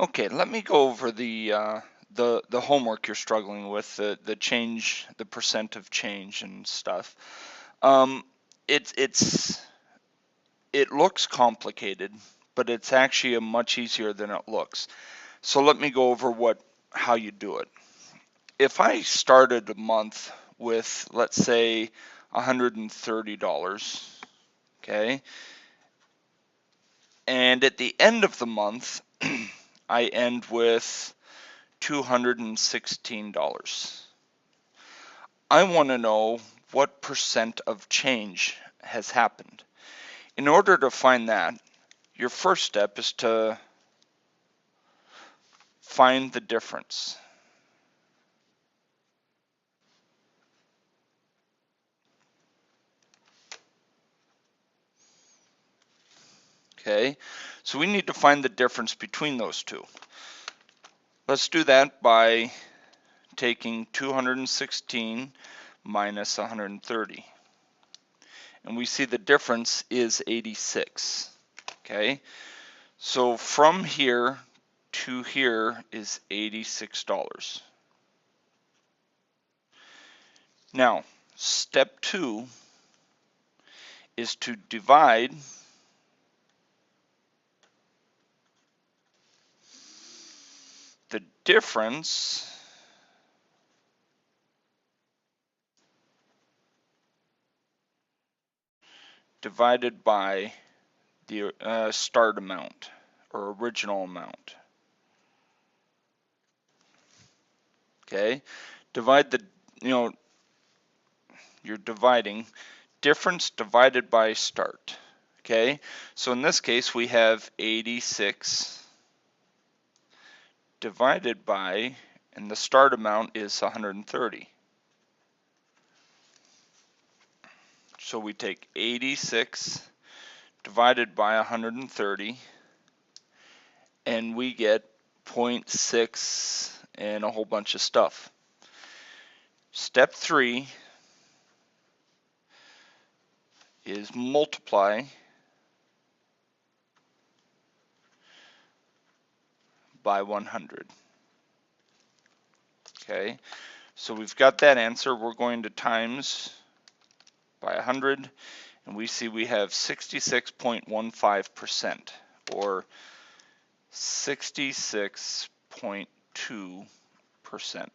Okay, let me go over the homework you're struggling with, the change, the percent of change and stuff. Um, it looks complicated, but it's actually a much easier than it looks. So let me go over how you do it. If I started a month with, let's say, $130, okay, and at the end of the month, I end with $216. I want to know what percent of change has happened. In order to find that, your first step is to find the difference. Okay, so we need to find the difference between those two. Let's do that by taking 216 minus 130. And we see the difference is 86. Okay, so from here to here is $86. Now, step 2 is to divide the difference divided by the start amount or original amount. Okay, divide you're dividing difference divided by start. Okay, so in this case we have 86 divided by, and the start amount is 130. So we take 86 divided by 130, and we get 0.6 and a whole bunch of stuff. Step 3 is multiply by 100. Okay, so we've got that answer. We're going to times by 100, and we see we have 66.15%, or 66.2%.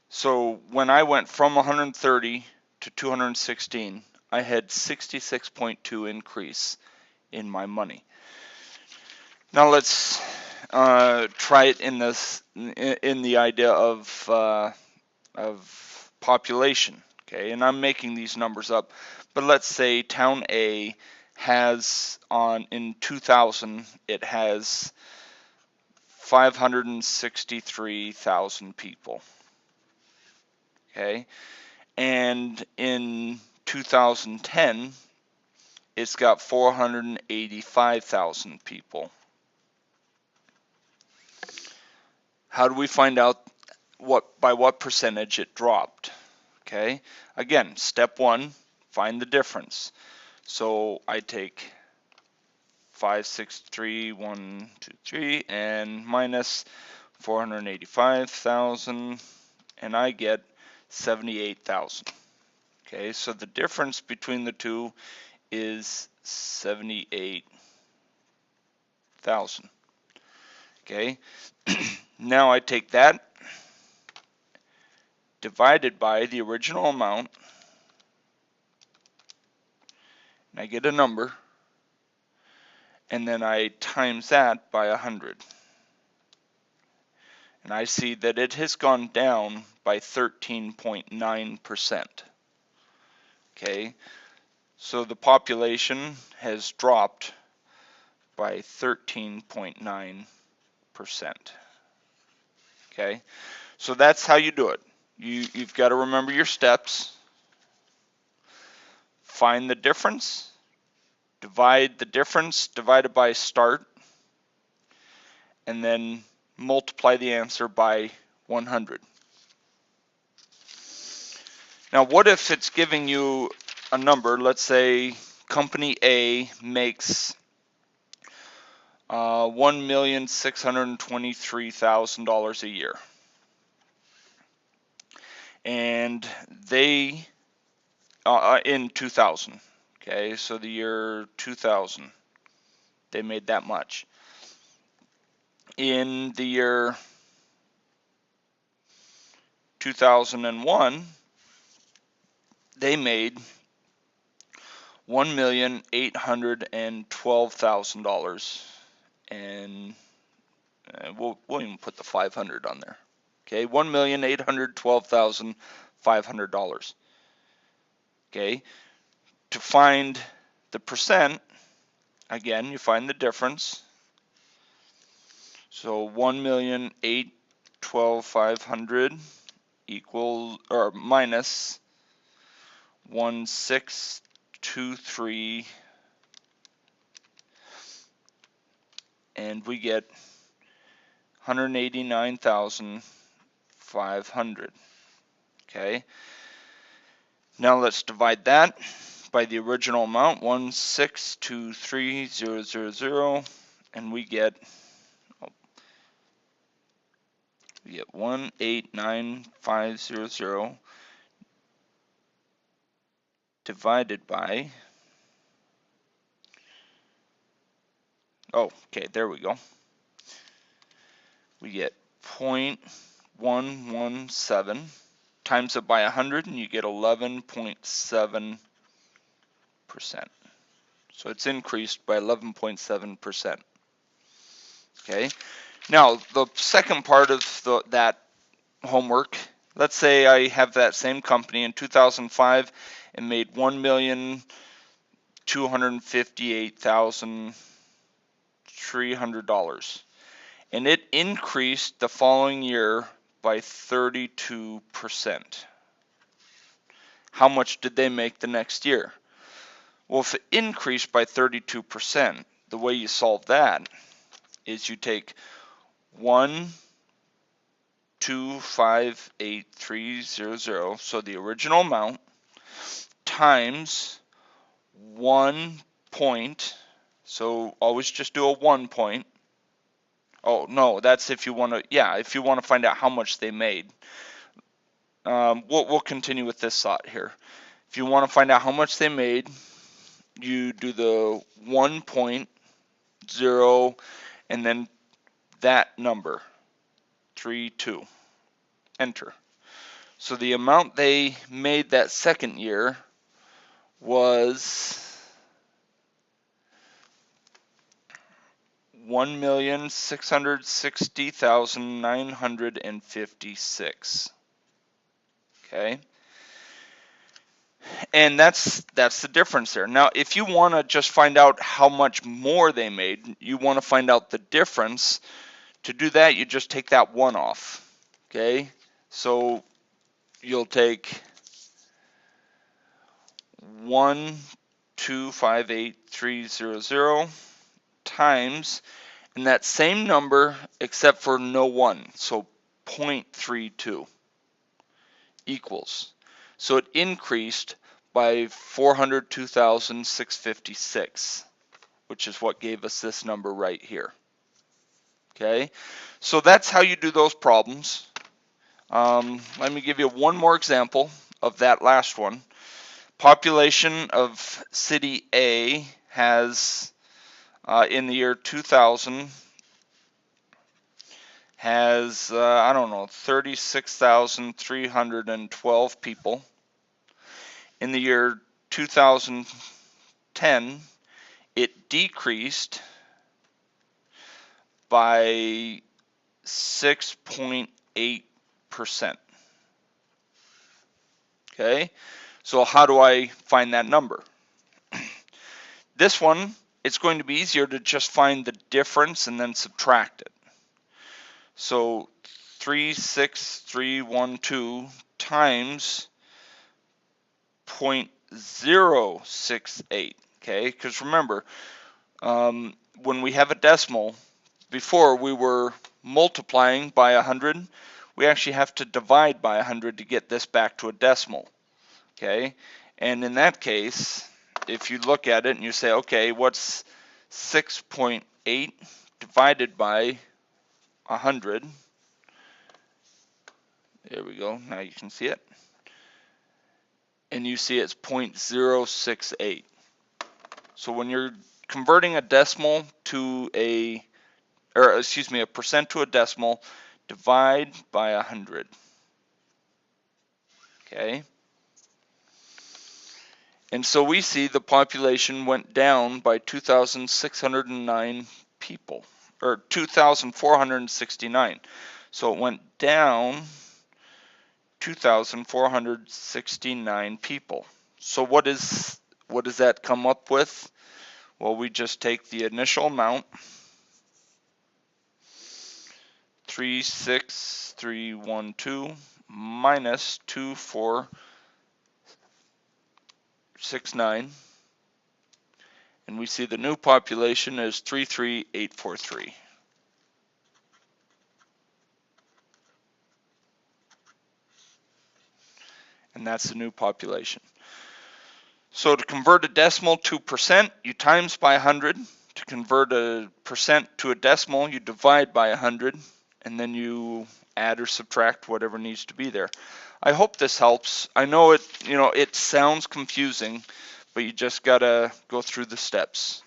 So when I went from 130 to 216, I had 66.2 increase in my money. Now let's try it in the idea of population. Okay, and I'm making these numbers up, but let's say town A has in 2000 it has 563,000 people. Okay, and in 2010 it's got 485,000 people. How do we find out by what percentage it dropped? Okay, again, step 1, find the difference. So I take 563,123 and minus 485,000, and I get 78,000. Okay, so the difference between the two is 78,000. Okay, now I take that divided by the original amount, and I get a number, and then I times that by 100. And I see that it has gone down by 13.9%. Okay, so the population has dropped by 13.9%. Okay, so that's how you do it. You've got to remember your steps, find the difference, divide the difference divided by start, and then multiply the answer by 100. Now, what if it's giving you a number? Let's say company A makes $1,623,000 a year. And they, in 2000, okay, so the year 2000, they made that much. In the year 2001, they made $1,812,000, and we'll even put the 500 on there. Okay, $1,812,500. Okay, to find the percent, again, you find the difference. So 1,812,500 equals or minus 1,623, and we get 189,500. Okay. Now let's divide that by the original amount, 1,623,000, and we get 189,500 divided by, okay, there we go. We get 0.117, times it by 100, and you get 11.7%. So it's increased by 11.7%. Okay. Now the second part of that homework, let's say I have that same company in 2005 and made $1,258,300, and it increased the following year by 32%. How much did they make the next year? Well, if it increased by 32%, the way you solve that is you take 1,258,300, so the original amount, times 1 point, so always just do a 1 point. Oh no, that's if you want to, if you want to find out how much they made. We'll continue with this thought here. If you want to find out how much they made, you do the 1.0 and then that number, 32, enter. So the amount they made that second year was $1,660,956. Okay, and that's the difference there. Now, if you want to just find out how much more they made, you want to find out the difference. To do that, you just take that 1 off. Okay, so you'll take 1,258,300 times, and that same number except for no 1, so 0.32 equals. So it increased by 402,656, which is what gave us this number right here. Okay, so that's how you do those problems. Let me give you one more example of that last one. Population of city A has, in the year 2000, has, 36,312 people. In the year 2010, it decreased by 6.8%. Okay, so how do I find that number? This one, it's going to be easier to just find the difference and then subtract it. So 36312 times 0.068. Okay, because remember, when we have a decimal, before we were multiplying by 100, we actually have to divide by 100 to get this back to a decimal. Okay, and in that case, if you look at it and you say, okay, what's 6.8 338 divided by 100. There we go. Now you can see it. And you see it's 0.068. So when you're converting a decimal to a percent to a decimal, divide by 100. Okay. And so we see the population went down by 2,609 people, or 2,469. So it went down 2,469 people. So what does that come up with? Well, we just take the initial amount, 36312 minus 2469, and we see the new population is 33843. And that's the new population. So to convert a decimal to percent, you times by 100. To convert a percent to a decimal, you divide by 100, and then you add or subtract whatever needs to be there. I hope this helps. I know it sounds confusing, but you just gotta go through the steps.